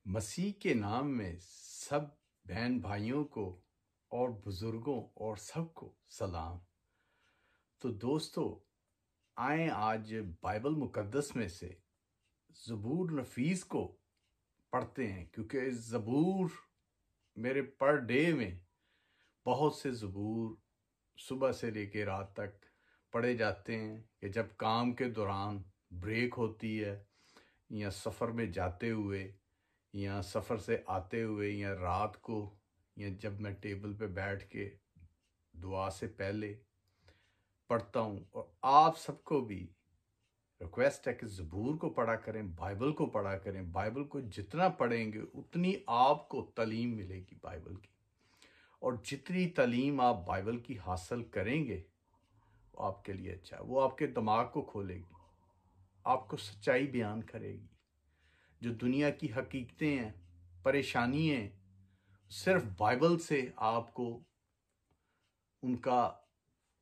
मसीह के नाम में सब बहन भाइयों को और बुजुर्गों और सबको सलाम। तो दोस्तों, आए आज बाइबल मुकद्दस में से ज़बूर नफीस को पढ़ते हैं, क्योंकि ज़बूर मेरे पर डे में बहुत से ज़बूर सुबह से लेकर रात तक पढ़े जाते हैं कि जब काम के दौरान ब्रेक होती है, या सफ़र में जाते हुए, या सफ़र से आते हुए, या रात को, या जब मैं टेबल पे बैठ के दुआ से पहले पढ़ता हूँ। और आप सबको भी रिक्वेस्ट है कि ज़बूर को पढ़ा करें, बाइबल को पढ़ा करें। बाइबल को जितना पढ़ेंगे उतनी आपको तालीम मिलेगी बाइबल की, और जितनी तालीम आप बाइबल की हासिल करेंगे वो आपके लिए अच्छा है। वो आपके दिमाग को खोलेगी, आपको सच्चाई बयान करेगी। जो दुनिया की हकीकतें हैं, परेशानी हैं, सिर्फ बाइबल से आपको उनका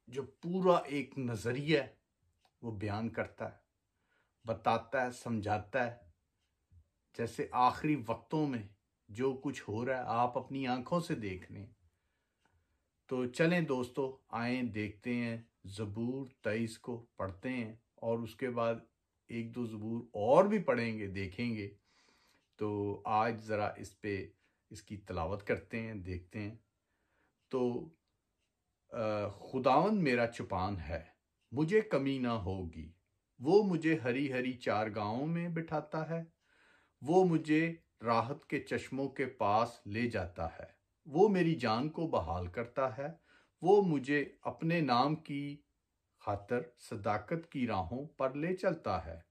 जो पूरा एक नज़रिया है वो बयान करता है, बताता है, समझाता है। जैसे आखिरी वक्तों में जो कुछ हो रहा है आप अपनी आंखों से देख लें। तो चलें दोस्तों, आए देखते हैं ज़बूर 23 को पढ़ते हैं, और उसके बाद एक दो ज़बूर और भी पढ़ेंगे, देखेंगे। तो आज ज़रा इसकी तलावत करते हैं, देखते हैं। तो खुदावंद मेरा चुपान है, मुझे कमी ना होगी। वो मुझे हरी हरी चारगाहों में बिठाता है, वो मुझे राहत के चश्मों के पास ले जाता है। वो मेरी जान को बहाल करता है, वो मुझे अपने नाम की खातर सदाकत की राहों पर ले चलता है।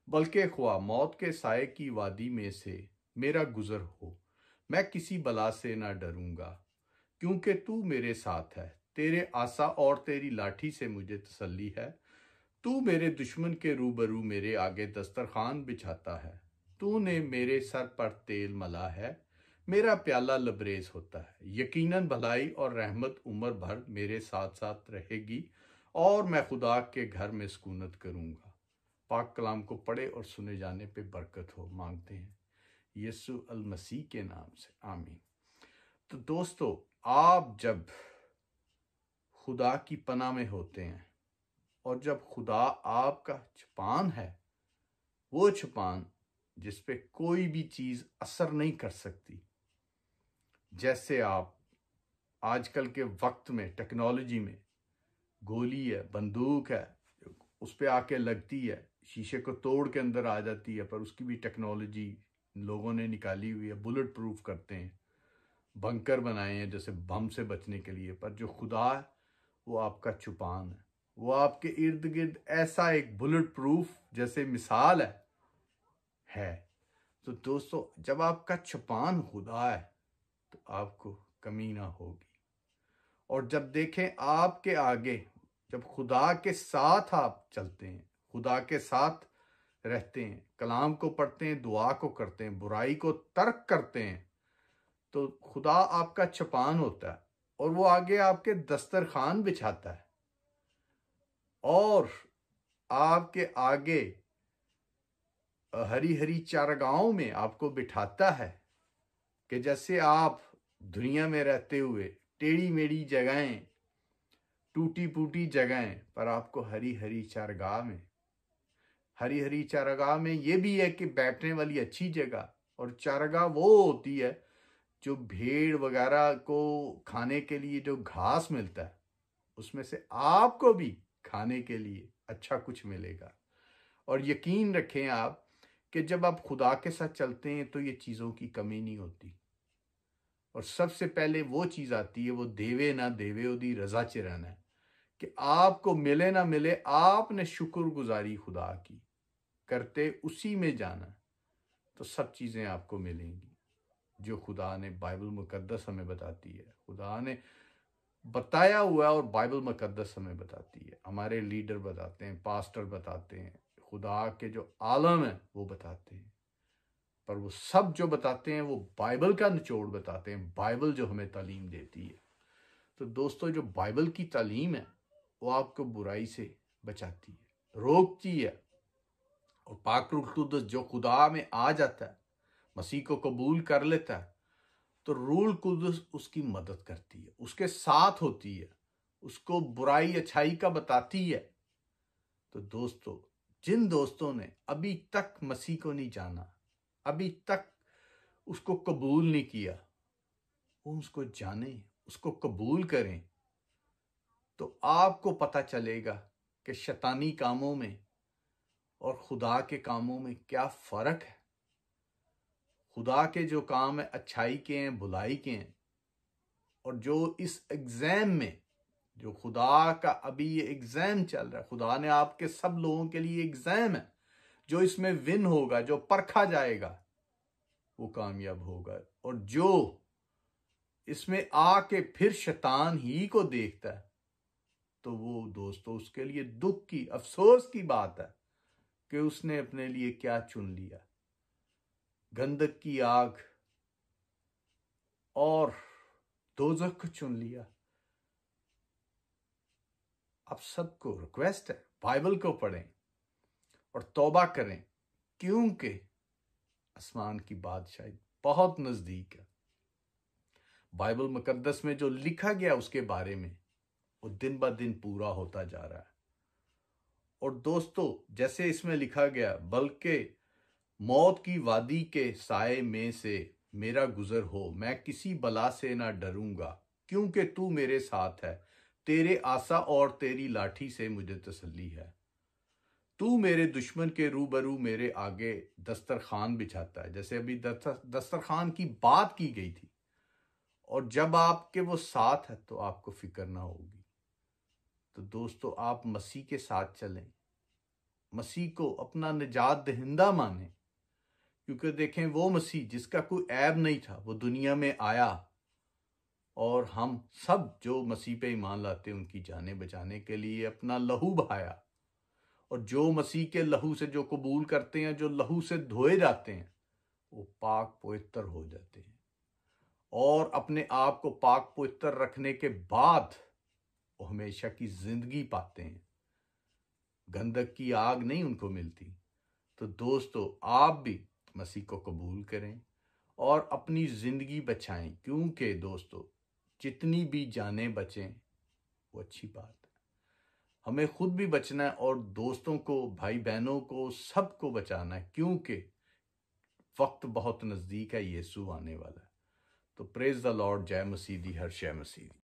बल्कि ख्वाह मौत के साए की वादी में से मेरा गुजर हो, मैं किसी बला से ना डरूंगा, क्योंकि तू मेरे साथ है। तेरे आसा और तेरी लाठी से मुझे तसल्ली है। तू मेरे दुश्मन के रूबरू मेरे आगे दस्तरखान बिछाता है। तूने मेरे सर पर तेल मला है, मेरा प्याला लबरेज होता है। यकीनन भलाई और रहमत उम्र भर मेरे साथ साथ रहेगी, और मैं खुदा के घर में सुकूनत करूंगा। पाक कलाम को पढ़े और सुने जाने पे बरकत हो मांगते हैं यीशु अल मसीह के नाम से, आमीन। तो दोस्तों, आप जब खुदा की पनाह में होते हैं, और जब खुदा आपका छुपान है, वो छुपान जिस पे कोई भी चीज असर नहीं कर सकती। जैसे आप आजकल के वक्त में टेक्नोलॉजी में गोली है, बंदूक है, उस पे आके लगती है, शीशे को तोड़ के अंदर आ जाती है, पर उसकी भी टेक्नोलॉजी लोगों ने निकाली हुई है। बुलेट प्रूफ करते हैं, बंकर बनाए हैं जैसे बम से बचने के लिए। पर जो खुदा है वो आपका छुपान है, वो आपके इर्द गिर्द ऐसा एक बुलेट प्रूफ जैसे मिसाल है। तो दोस्तों, जब आपका छुपान खुदा है तो आपको कमी ना होगी। और जब देखें आपके आगे, जब खुदा के साथ आप चलते हैं, खुदा के साथ रहते हैं, कलाम को पढ़ते हैं, दुआ को करते हैं, बुराई को तर्क करते हैं, तो खुदा आपका छुपान होता है, और वो आगे आपके दस्तरखान बिछाता है, और आपके आगे हरी हरी चारागाहों में आपको बिठाता है। कि जैसे आप दुनिया में रहते हुए टेढ़ी मेढ़ी जगहें, टूटी फूटी जगहें, पर आपको हरी हरी चारागाह में, हरी हरी चारागाह में ये भी है कि बैठने वाली अच्छी जगह। और चारागाह वो होती है जो भेड़ वगैरह को खाने के लिए जो घास मिलता है, उसमें से आपको भी खाने के लिए अच्छा कुछ मिलेगा। और यकीन रखें आप कि जब आप खुदा के साथ चलते हैं तो ये चीज़ों की कमी नहीं होती। और सबसे पहले वो चीज़ आती है, वो देवे ना देवे ओदी रजा च रहना है, कि आपको मिले ना मिले, आपने शुक्रगुजारी खुदा की करते उसी में जाना, तो सब चीज़ें आपको मिलेंगी जो खुदा ने बाइबल मुकद्दस हमें बताती है। खुदा ने बताया हुआ है, और बाइबल मुकद्दस हमें बताती है, हमारे लीडर बताते हैं, पास्टर बताते हैं, खुदा के जो आलम है वो बताते हैं। पर वो सब जो बताते हैं वो बाइबल का निचोड़ बताते हैं, बाइबल जो हमें तालीम देती है। तो दोस्तों, जो बाइबल की तालीम है वो आपको बुराई से बचाती है, रोकती है। और पाक रुख जो खुदा में आ जाता है मसीह को कबूल कर लेता है तो रूह कुदस उसकी मदद करती है, उसके साथ होती है, उसको बुराई अच्छाई का बताती है। तो दोस्तों, जिन दोस्तों ने अभी तक मसीह को नहीं जाना, अभी तक उसको कबूल नहीं किया, वो उसको जाने, उसको कबूल करें, तो आपको पता चलेगा कि शैतानी कामों में और खुदा के कामों में क्या फर्क है। खुदा के जो काम है अच्छाई के हैं, बुराई के हैं, और जो इस एग्जाम में, जो खुदा का अभी ये एग्जाम चल रहा है, खुदा ने आपके सब लोगों के लिए एग्जाम है, जो इसमें विन होगा, जो परखा जाएगा, वो कामयाब होगा। और जो इसमें आके फिर शैतान ही को देखता है, तो वो दोस्तों उसके लिए दुख की, अफसोस की बात है कि उसने अपने लिए क्या चुन लिया, गंधक की आग और दोजख को चुन लिया। आप सबको रिक्वेस्ट है, बाइबल को पढ़ें और तौबा करें, क्योंकि आसमान की बादशाही बहुत नजदीक है। बाइबल मुकद्दस में जो लिखा गया उसके बारे में, वो दिन ब दिन पूरा होता जा रहा है। और दोस्तों, जैसे इसमें लिखा गया, बल्कि मौत की वादी के साए में से मेरा गुजर हो, मैं किसी बला से ना डरूंगा, क्योंकि तू मेरे साथ है, तेरे आसा और तेरी लाठी से मुझे तसल्ली है। तू मेरे दुश्मन के रूबरू मेरे आगे दस्तरखान बिछाता है। जैसे अभी दस्तरखान की बात की गई थी, और जब आपके वो साथ है तो आपको फिक्र ना होगी। तो दोस्तों, आप मसीह के साथ चलें, मसीह को अपना निजात दहिंदा माने, क्योंकि देखें, वो मसीह जिसका कोई ऐब नहीं था, वो दुनिया में आया, और हम सब जो मसीह पे ईमान लाते हैं उनकी जानें बचाने के लिए अपना लहू बहाया। और जो मसीह के लहू से जो कबूल करते हैं, जो लहू से धोए जाते हैं, वो पाक पवित्र हो जाते हैं, और अपने आप को पाक पवित्र रखने के बाद वो हमेशा की जिंदगी पाते हैं। गंधक की आग नहीं उनको मिलती। तो दोस्तों, आप भी मसीह को कबूल करें और अपनी जिंदगी बचाएं, क्योंकि दोस्तों, जितनी भी जानें बचें वो अच्छी बात है। हमें खुद भी बचना है और दोस्तों को, भाई बहनों को, सबको बचाना है, क्योंकि वक्त बहुत नजदीक है, यीशु आने वाला है। तो प्रेज द लॉर्ड। जय मसीह दी, हर शय मसीह दी।